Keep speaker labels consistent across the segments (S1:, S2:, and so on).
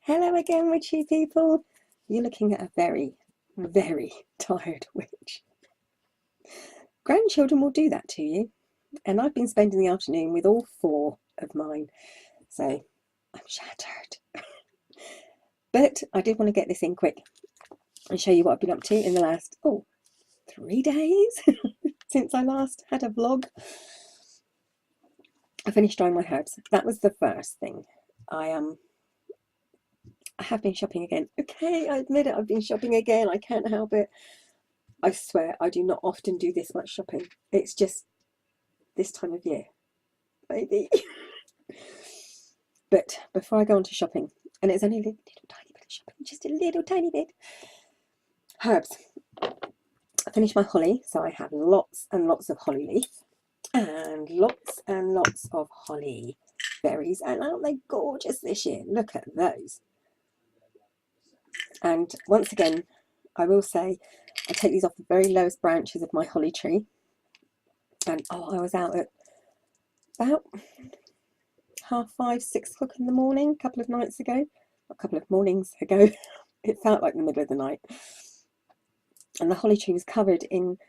S1: Hello again, witchy people. You're looking at a very, very tired witch. Grandchildren will do that to you, and I've been spending the afternoon with all four of mine, so I'm shattered. But I did want to get this in quick and show you what I've been up to in the last 3 days since I last had a vlog. I finished drying my herbs. That was the first thing. I have been shopping again. Okay, I admit it, I've been shopping again. I can't help it. I swear I do not often do this much shopping. It's just this time of year, maybe. But before I go on to shopping, and it's only a little tiny bit of shopping, just a little tiny bit. Herbs. I finished my holly, so I have lots and lots of holly leaf and lots of holly berries. And aren't they gorgeous this year? Look at those. And once again, I will say, I take these off the very lowest branches of my holly tree. And I was out at about 5:30, 6 o'clock in the morning a couple of mornings ago. It felt like the middle of the night. And the holly tree was covered in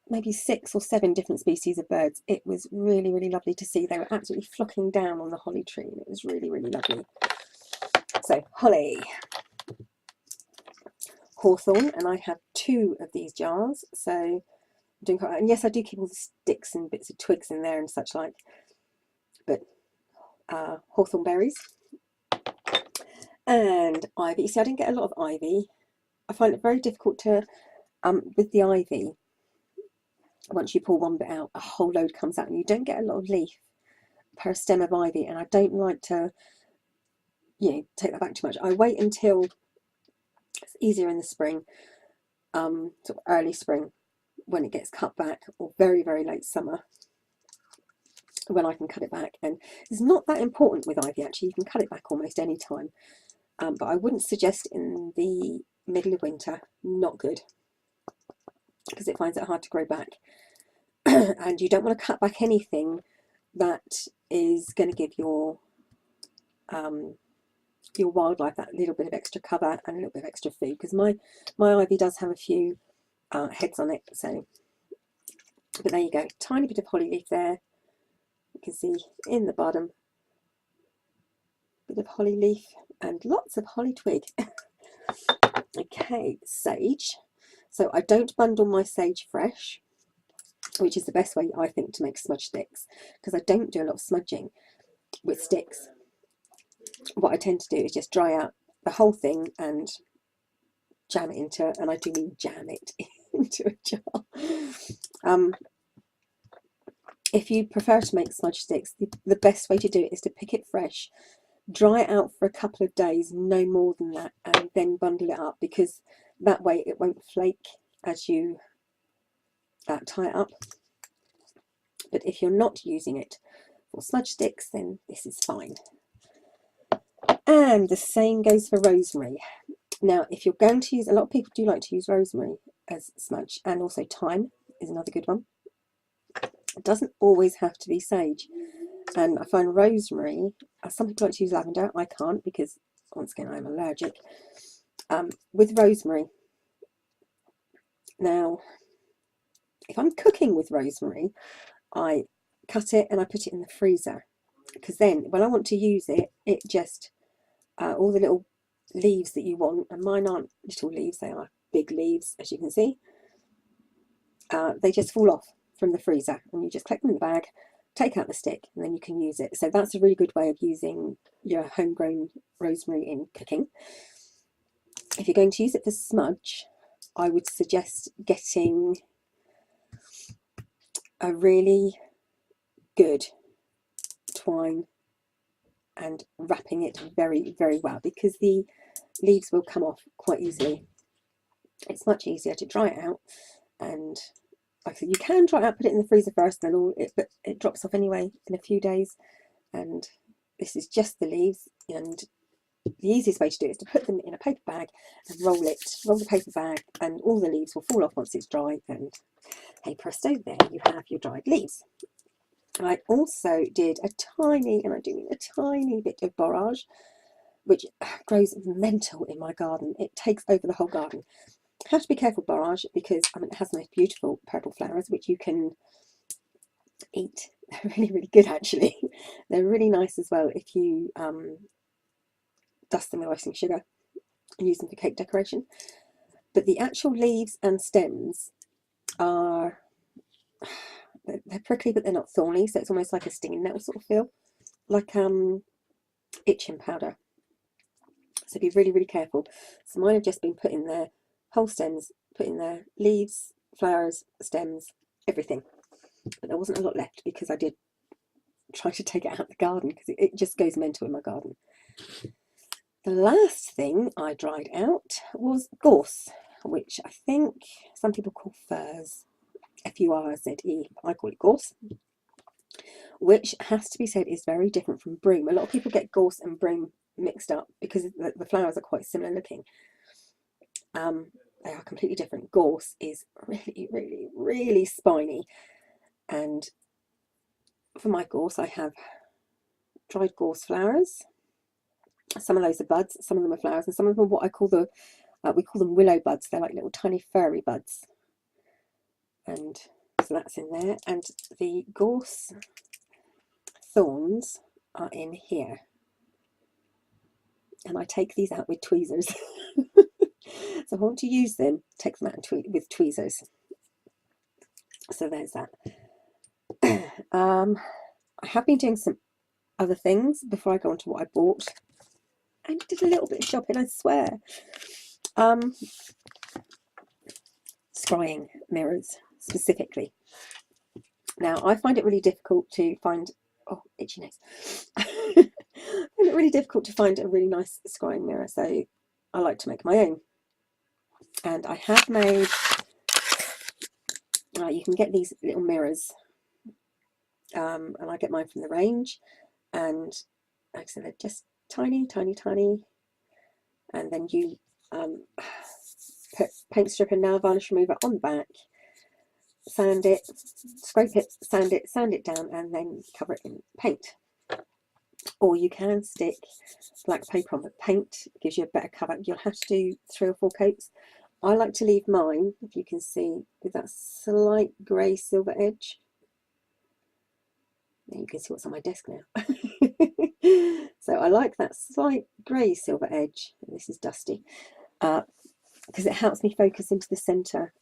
S1: maybe 6 or 7 different species of birds. It was really, really lovely to see. They were absolutely flocking down on the holly tree, and it was really, really lovely. So, holly. Hawthorn, and I have 2 of these jars. So, and yes, I do keep all the sticks and bits of twigs in there and such like. But hawthorn berries and ivy. See, I didn't get a lot of ivy. I find it very difficult to, with the ivy, once you pull one bit out, a whole load comes out and you don't get a lot of leaf per stem of ivy, and I don't like to, take that back too much. I wait until it's easier in the spring, sort of early spring, when it gets cut back, or very, very late summer, when I can cut it back. And it's not that important with ivy, actually. You can cut it back almost any time, but I wouldn't suggest in the middle of winter. Not good, because it finds it hard to grow back. And you don't want to cut back anything that is going to give your wildlife that little bit of extra cover and a little bit of extra food, because my ivy does have a few heads on it. So, but there you go, tiny bit of holly leaf there. You can see in the bottom, bit of holly leaf and lots of holly twig. Okay, sage. So I don't bundle my sage fresh, which is the best way, I think, to make smudge sticks, because I don't do a lot of smudging with sticks. What I tend to do is just dry out the whole thing and jam it into, and I do mean jam it into a jar. If you prefer to make smudge sticks, the best way to do it is to pick it fresh, dry it out for a couple of days, no more than that, and then bundle it up, because that way it won't flake as you tie it up. But if you're not using it for smudge sticks, then this is fine. And the same goes for rosemary. Now, if you're going to use, a lot of people do like to use rosemary as smudge, and also thyme is another good one. It doesn't always have to be sage. And I find rosemary, some people like to use lavender. I can't, because once again I'm allergic. With rosemary, now if I'm cooking with rosemary, I cut it and I put it in the freezer, because then when I want to use it, it just all the little leaves that you want, and mine aren't little leaves, they are big leaves, as you can see, they just fall off from the freezer, and you just collect them in the bag, take out the stick, and then you can use it. So that's a really good way of using your homegrown rosemary in cooking. If you're going to use it for smudge, I would suggest getting a really good twine and wrapping it very, very well, because the leaves will come off quite easily. It's much easier to dry it out, and like I said, you can dry it out, put it in the freezer first, then but it drops off anyway in a few days. And this is just the leaves, and the easiest way to do it is to put them in a paper bag and roll the paper bag, and all the leaves will fall off once it's dry, and hey presto, there you have your dried leaves. I also did a tiny, and I do mean a tiny bit of borage which grows mental in my garden. It takes over the whole garden. Have to be careful, barrage, because I mean, it has most beautiful purple flowers which you can eat. They're really, really good actually. They're really nice as well if you dust them with icing sugar and use them for cake decoration. But the actual leaves and stems are, they're prickly but they're not thorny, so it's almost like a stinging nettle sort of feel, like itching powder. So be really, really careful. So mine have just been put in there, whole stems, put in there, leaves, flowers, stems, everything. But there wasn't a lot left because I did try to take it out of the garden because it just goes mental in my garden. The last thing I dried out was gorse, which I think some people call furze, F-U-R-Z-E. I call it gorse, which has to be said is very different from broom. A lot of people get gorse and broom mixed up because the flowers are quite similar looking. They are completely different. Gorse is really, really, really spiny, and for my gorse I have dried gorse flowers. Some of those are buds, some of them are flowers, and some of them are what I call we call them willow buds. They're like little tiny furry buds, and so that's in there. And the gorse thorns are in here, and I take these out with tweezers. So if I want to use them, take them out with tweezers. So there's that. I have been doing some other things before I go on to what I bought. I did a little bit of shopping, I swear. Scrying mirrors specifically. Now I find it really difficult to find, oh, itchy nose. I find it really difficult to find a really nice scrying mirror, so I like to make my own. And I have made, you can get these little mirrors, and I get mine from the range, and like I said, they're just tiny, tiny, tiny, and then you put paint strip and nail varnish remover on the back, sand it, scrape it, sand it down, and then cover it in paint. Or you can stick black paper on, but paint gives you a better cover. You'll have to do 3 or 4 coats. I like to leave mine, if you can see, with that slight grey silver edge. Now you can see what's on my desk now. So I like that slight grey silver edge. This is dusty, because it helps me focus into the centre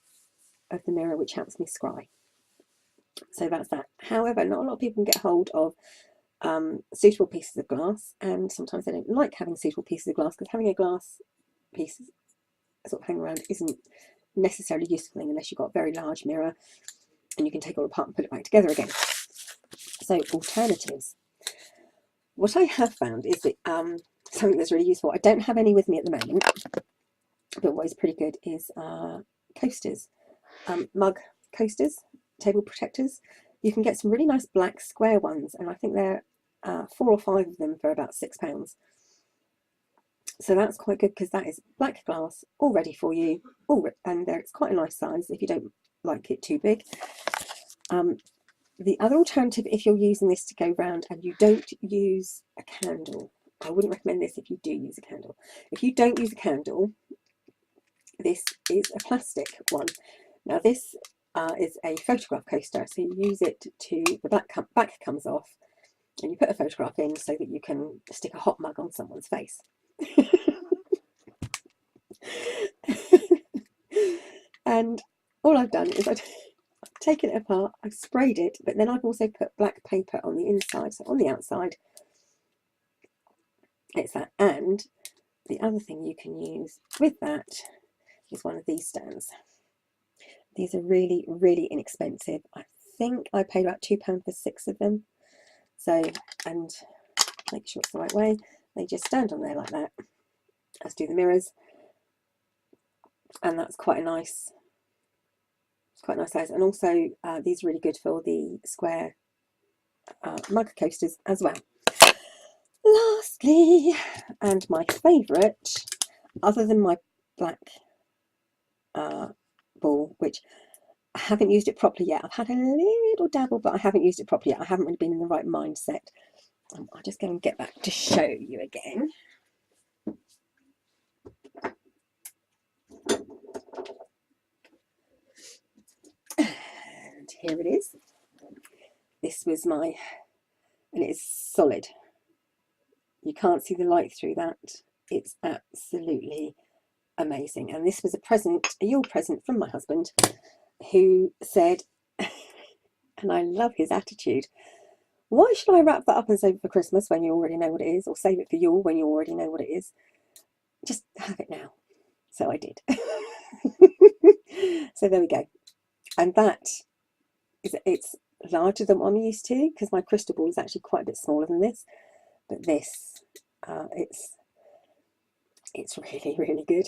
S1: of the mirror, which helps me scry. So that's that. However, not a lot of people can get hold of suitable pieces of glass, and sometimes they don't like having suitable pieces of glass, because having a glass piece sort of hang around isn't necessarily useful thing unless you've got a very large mirror and you can take it all apart and put it back together again. So alternatives. What I have found is that something that's really useful, I don't have any with me at the moment, but what is pretty good is coasters, mug coasters, table protectors. You can get some really nice black square ones, and I think they're 4 or 5 of them for about £6. So that's quite good, because that is black glass all ready for you, and it's quite a nice size if you don't like it too big. The other alternative, if you're using this to go round and you don't use a candle, I wouldn't recommend this if you do use a candle. If you don't use a candle, this is a plastic one. Now this is a photograph coaster, so you use it to, the back comes off, and you put a photograph in so that you can stick a hot mug on someone's face. And all I've done is I've taken it apart, I've sprayed it, but then I've also put black paper on the inside, so on the outside it's that. And the other thing you can use with that is one of these stands. These are really, really inexpensive. I think I paid about £2 for 6 of them. So, and make sure it's the right way, they just stand on there like that, as do the mirrors, and that's quite a nice, size. And also these are really good for the square mug coasters as well. Lastly, and my favourite, other than my black ball, which I haven't used it properly yet. I've had a little dabble, but I haven't used it properly yet. I haven't really been in the right mindset. I'll just go and get that to show you again. And here it is. This was my, and it's solid. You can't see the light through that. It's absolutely amazing. And this was a present, a Yule present from my husband, who said, and I love his attitude, why should I wrap that up and save it for Christmas when you already know what it is, or save it for Yule when you already know what it is? Just have it now. So I did. So there we go. And that is, it's larger than what I'm used to, because my crystal ball is actually quite a bit smaller than this. But this, it's really, really good.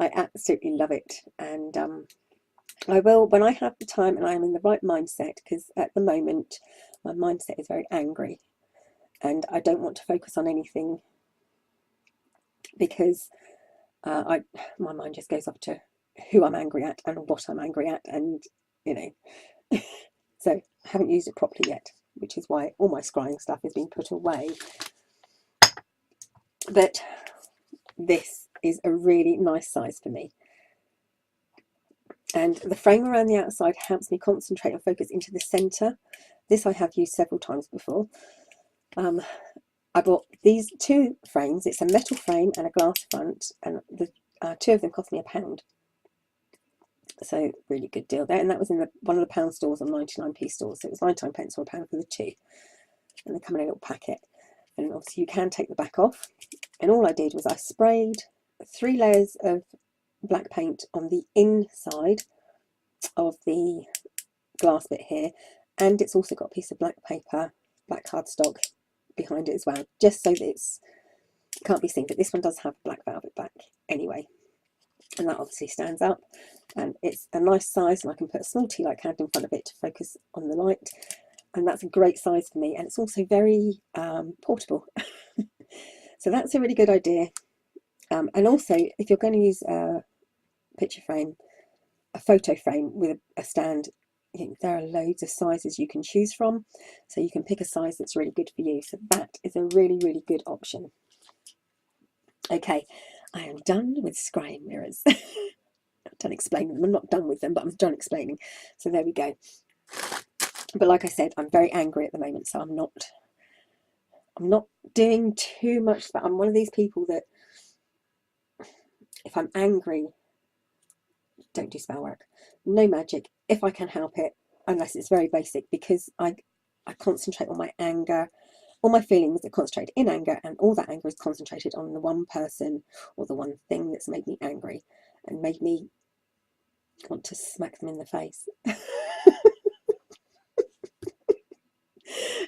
S1: I absolutely love it. And I will, when I have the time and I'm in the right mindset, because at the moment my mindset is very angry and I don't want to focus on anything, because my mind just goes off to who I'm angry at and what I'm angry at, and you know. So I haven't used it properly yet, which is why all my scrying stuff has been put away. But this is a really nice size for me. And the frame around the outside helps me concentrate and focus into the centre. This I have used several times before. I bought these two frames. It's a metal frame and a glass front, and the two of them cost me £1. So really good deal there. And that was in one of the pound stores on 99p stores. So it was 99p or £1 for the two. And they come in a little packet. And obviously you can take the back off. And all I did was I sprayed 3 layers of black paint on the inside of the glass bit here, and it's also got a piece of black paper, black cardstock behind it as well, just so that it's can't be seen. But this one does have black velvet back anyway, and that obviously stands up, and it's a nice size, and I can put a small tea light candle in front of it to focus on the light, and that's a great size for me. And it's also very portable. So that's a really good idea. And also, if you're going to use a picture frame, a photo frame with a stand, you know, there are loads of sizes you can choose from, so you can pick a size that's really good for you. So that is a really, really good option. Okay, I am done with scrying mirrors. I'm done explaining them. I'm not done with them, but I'm done explaining. So there we go. But like I said, I'm very angry at the moment, so I'm not doing too much. But I'm one of these people that if I'm angry, don't do spell work, no magic if I can help it, unless it's very basic, because I concentrate on my anger. All my feelings are concentrated in anger, and all that anger is concentrated on the one person or the one thing that's made me angry and made me want to smack them in the face.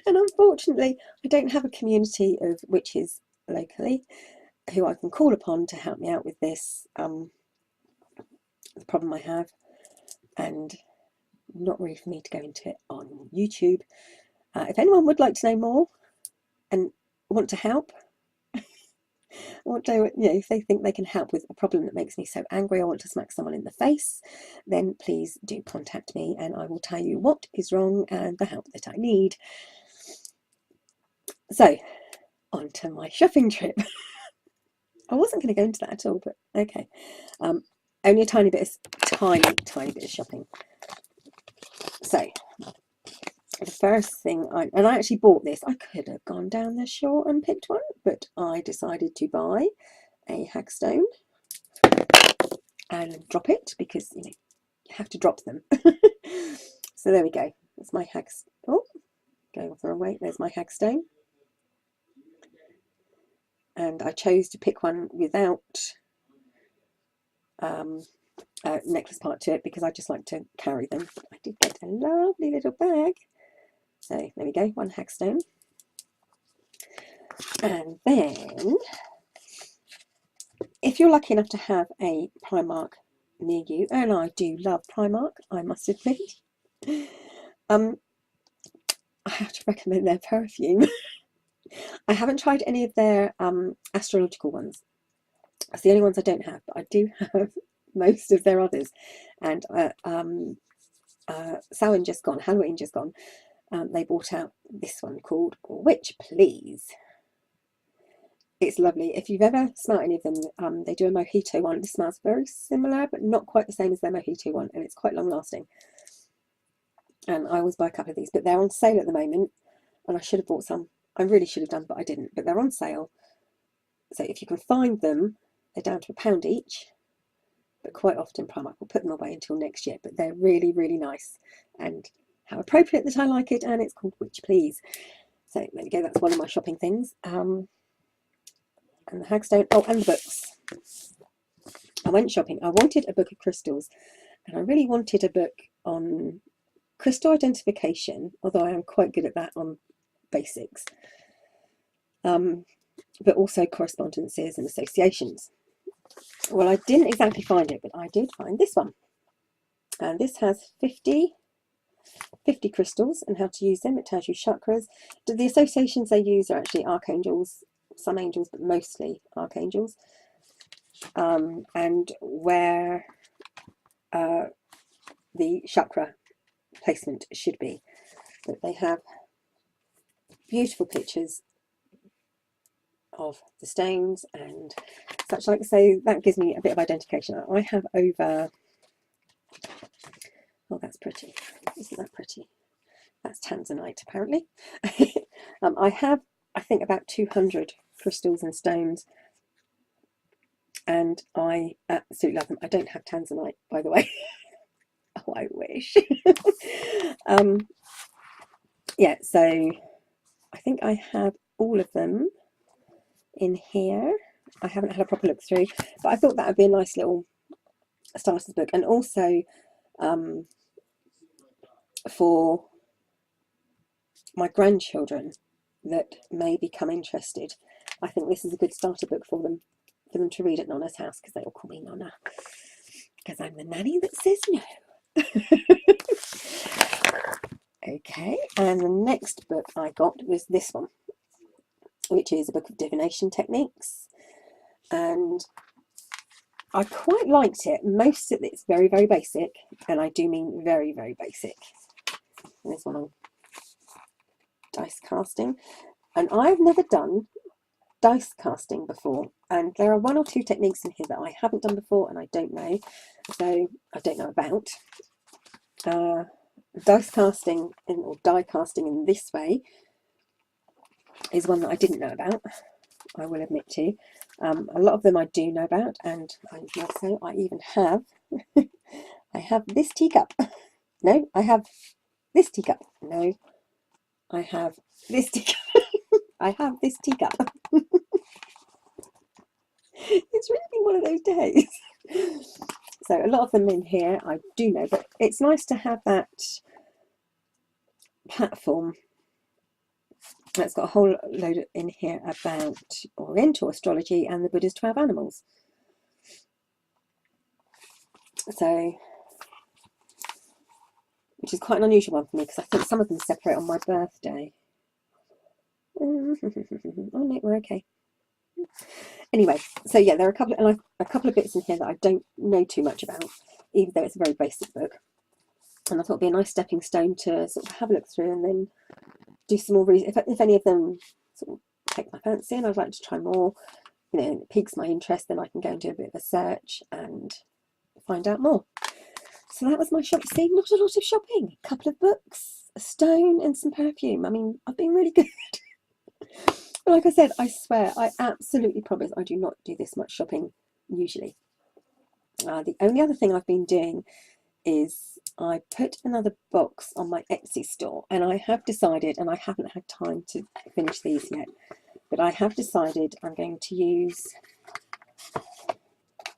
S1: And unfortunately I don't have a community of witches locally who I can call upon to help me out with this, the problem I have, and not really for me to go into it on YouTube. If anyone would like to know more and want to help, if they think they can help with a problem that makes me so angry I want to smack someone in the face, then please do contact me and I will tell you what is wrong and the help that I need. So on to my shopping trip. I wasn't going to go into that at all, but okay. Only a tiny bit of shopping. So the first thing I actually bought this. I could have gone down the shore and picked one, but I decided to buy a hagstone and drop it, because you have to drop them. So there we go. That's my hagstone. Oh, going off the wrong way. There's my hagstone. And I chose to pick one without necklace part to it, because I just like to carry them. I did get a lovely little bag. So there we go, one hagstone. And then, if you're lucky enough to have a Primark near you, and I do love Primark, I must admit, I have to recommend their perfume. I haven't tried any of their astrological ones. That's the only ones I don't have, but I do have most of their others. And Halloween just gone, they brought out this one called Witch Please. It's lovely. If you've ever smelled any of them, they do a mojito one. This smells very similar, but not quite the same as their mojito one, and it's quite long lasting. And I always buy a couple of these, but they're on sale at the moment, and I should have bought some. I really should have done, but I didn't. But they're on sale, so if you can find them, they're down to £1 each. But quite often Primark will put them away until next year. But they're really, really nice, and how appropriate that I like it. And it's called Witch Please. So there we go. That's one of my shopping things. And the Hagstone. Oh, and the books. I went shopping. I wanted a book of crystals, and I really wanted a book on crystal identification, although I am quite good at that on basics, but also correspondences and associations. Well, I didn't exactly find it, but I did find this one, and this has 50 crystals and how to use them. It tells you chakras. The associations they use are actually archangels, some angels, but mostly archangels, and where the chakra placement should be. But they have beautiful pictures of the stones and such like, so that gives me a bit of identification. I have over, oh, that's pretty, isn't that pretty? That's tanzanite apparently. I have, I think, about 200 crystals and stones, and I absolutely love them. I don't have tanzanite, by the way. Oh, I wish. Yeah, so I think I have all of them in here. I haven't had a proper look through, but I thought that would be a nice little starter's book, and also for my grandchildren that may become interested. I think this is a good starter book for them to read at Nonna's house, because they all call me Nonna, because I'm the nanny that says no. Okay, and the next book I got was this one, which is a book of divination techniques, and I quite liked it. Most of it's very, very basic, and I do mean very, very basic. And this one on dice casting, and I've never done dice casting before, and there are one or two techniques in here that I haven't done before and I don't know, so I don't know about. Dice casting or die casting in this way is one that I didn't know about, I will admit to. A lot of them I do know about, and I even have I have this teacup. No, I have this teacup. No, I have this teacup. I have this teacup. It's really been one of those days. So a lot of them in here I do know, but it's nice to have that platform that's got a whole load in here about Oriental astrology and the Buddha's 12 animals. So, which is quite an unusual one for me, because I think some of them separate on my birthday. Oh no, we're okay. Anyway, so yeah, there are a couple of bits in here that I don't know too much about, even though it's a very basic book. And I thought it'd be a nice stepping stone to sort of have a look through and then do some more reading. If any of them sort of take my fancy and I'd like to try more, you know, it piques my interest, then I can go and do a bit of a search and find out more. So that was my shop. See, not a lot of shopping. A couple of books, a stone, and some perfume. I mean, I've been really good. But like I said, I swear, I absolutely promise I do not do this much shopping usually. The only other thing I've been doing is I put another box on my Etsy store, and I have decided, and I haven't had time to finish these yet, but I have decided I'm going to use,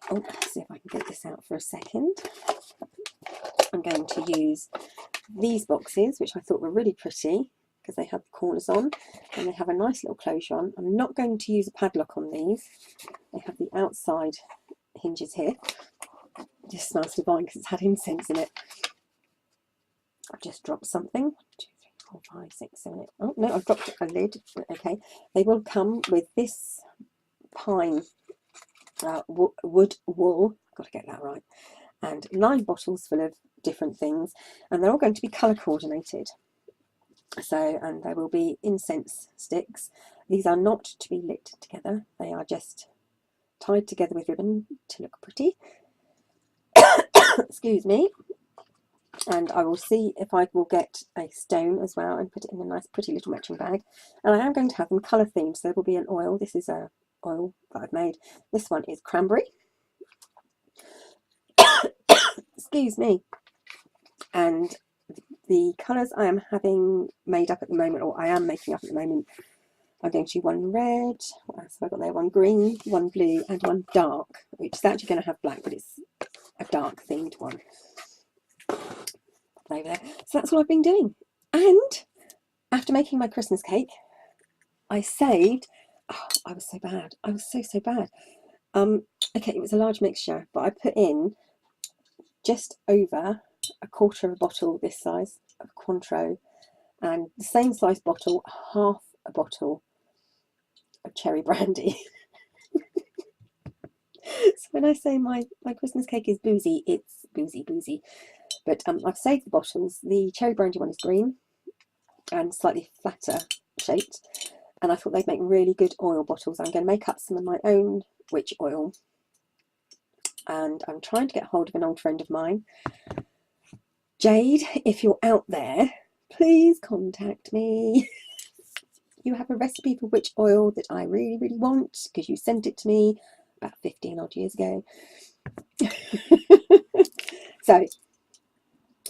S1: oh, let's see if I can get this out for a second. I'm going to use these boxes, which I thought were really pretty because they have the corners on and they have a nice little closure on. I'm not going to use a padlock on these. They have the outside hinges here. It just smells divine because it's had incense in it. I've just dropped something. 1, 2, 3, 4, 5, 6, 7, 8. Oh no, I've dropped a lid. Okay, they will come with this pine wood wool. Got to get that right. And 9 bottles full of different things, and they're all going to be colour coordinated. So, and there will be incense sticks. These are not to be lit together. They are just tied together with ribbon to look pretty. Excuse me. And I will see if I will get a stone as well and put it in a nice pretty little matching bag. And I am going to have them colour themed. So there will be an oil. This is a oil that I've made. This one is cranberry. Excuse me. And the colours I am having made up at the moment, or I am making up at the moment, I'm going to do one red, what else have I got there? One green, one blue, and one dark, which is actually going to have black, but it's a dark themed one. Over there. So that's what I've been doing. And after making my Christmas cake, I saved, oh, I was so bad. I was so bad. Okay, it was a large mixture, but I put in just over a quarter of a bottle this size of Cointreau, and the same size bottle, half a bottle of cherry brandy. So when I say my Christmas cake is boozy, it's boozy. But I've saved the bottles. The cherry brandy one is green and slightly flatter shaped, and I thought they'd make really good oil bottles. I'm going to make up some of my own witch oil, and I'm trying to get hold of an old friend of mine. Jade, if you're out there, please contact me. You have a recipe for witch oil that I really want, because you sent it to me about 15 odd years ago. So,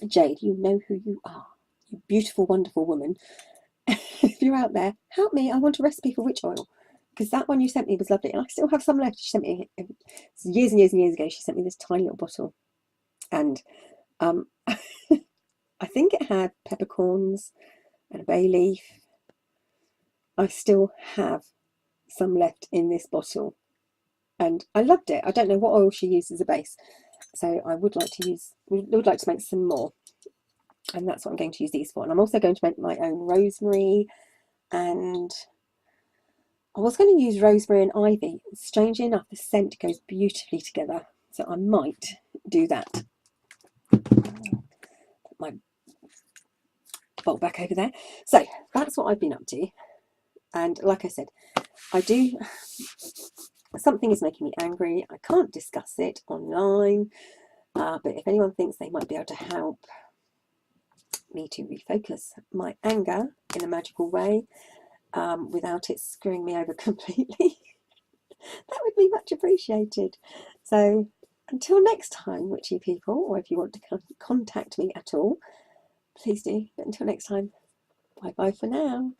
S1: Jade, you know who you are. You beautiful, wonderful woman. If you're out there, help me. I want a recipe for witch oil, because that one you sent me was lovely, and I still have some left. She sent me years and years ago. She sent me this tiny little bottle, and I think it had peppercorns and a bay leaf. I still have some left in this bottle, and I loved it. I don't know what oil she used as a base, so I would like to make some more, and that's what I'm going to use these for. And I'm also going to make my own rosemary, and I was going to use rosemary and ivy. Strangely enough, the scent goes beautifully together, so I might do that. Put my bowl back over there. So that's what I've been up to, and like I said, something is making me angry. I can't discuss it online, but if anyone thinks they might be able to help me to refocus my anger in a magical way, without it screwing me over completely, that would be much appreciated. So until next time, witchy people, or if you want to contact me at all, please do. But until next time, bye for now.